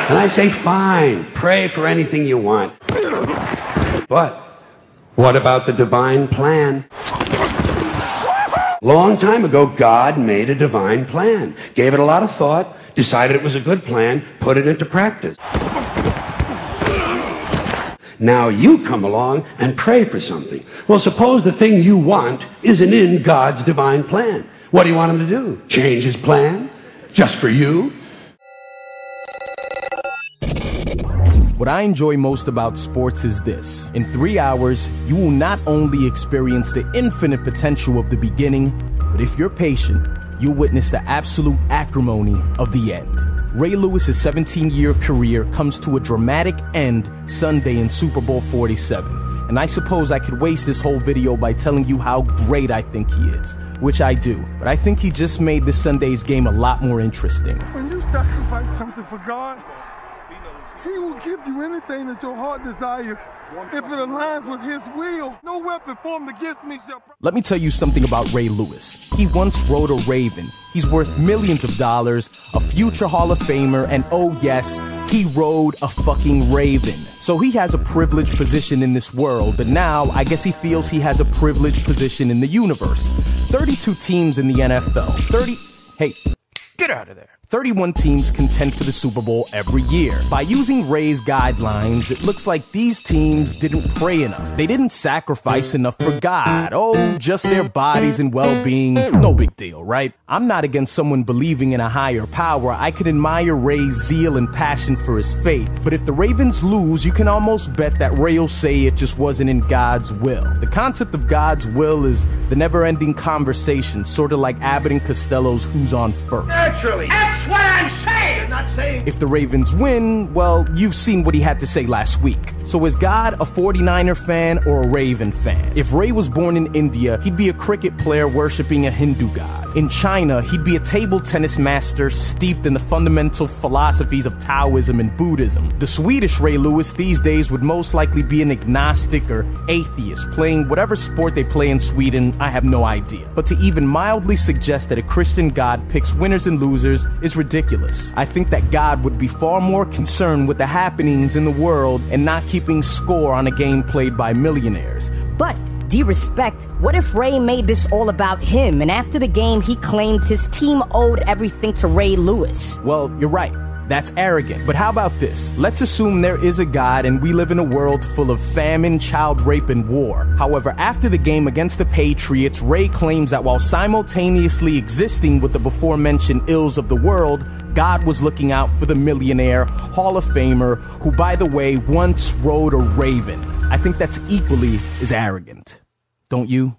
And I say, fine, pray for anything you want. But what about the divine plan? Long time ago, God made a divine plan, gave it a lot of thought, decided it was a good plan, put it into practice. Now you come along and pray for something. Well, suppose the thing you want isn't in God's divine plan. What do you want him to do? Change his plan? Just for you? What I enjoy most about sports is this. In 3 hours, you will not only experience the infinite potential of the beginning, but if you're patient, you'll witness the absolute acrimony of the end. Ray Lewis's 17-year career comes to a dramatic end Sunday in Super Bowl 47. And I suppose I could waste this whole video by telling you how great I think he is, which I do. But I think he just made this Sunday's game a lot more interesting. When you sacrifice something for God, he will give you anything that your heart desires if it aligns with his will. No weapon formed against me shall... Let me tell you something about Ray Lewis. He once rode a Raven. He's worth millions of dollars, a future Hall of Famer, and oh yes, he rode a fucking Raven. So he has a privileged position in this world, and now I guess he feels he has a privileged position in the universe. 32 teams in the NFL. Hey, get out of there. 31 teams contend for the Super Bowl every year. By using Ray's guidelines, it looks like these teams didn't pray enough. They didn't sacrifice enough for God. Oh, just their bodies and well-being. No big deal, right? I'm not against someone believing in a higher power. I could admire Ray's zeal and passion for his faith. But if the Ravens lose, you can almost bet that Ray will say it just wasn't in God's will. The concept of God's will is the never-ending conversation, sort of like Abbott and Costello's Who's on First. Naturally. That's what I'm saying! I'm not saying... If the Ravens win, well, you've seen what he had to say last week. So is God a 49er fan or a Raven fan? If Ray was born in India, he'd be a cricket player worshipping a Hindu god. In China, he'd be a table tennis master steeped in the fundamental philosophies of Taoism and Buddhism. The Swedish Ray Lewis these days would most likely be an agnostic or atheist, playing whatever sport they play in Sweden, I have no idea. But to even mildly suggest that a Christian God picks winners and losers is ridiculous. I think that God would be far more concerned with the happenings in the world and not keeping score on a game played by millionaires. But D.Respect, what if Ray made this all about him, and after the game he claimed his team owed everything to Ray Lewis? Well, you're right. That's arrogant. But how about this? Let's assume there is a God and we live in a world full of famine, child rape, and war. However, after the game against the Patriots, Ray claims that while simultaneously existing with the before-mentioned ills of the world, God was looking out for the millionaire, Hall of Famer, who, by the way, once rode a Raven. I think that's equally as arrogant. Don't you?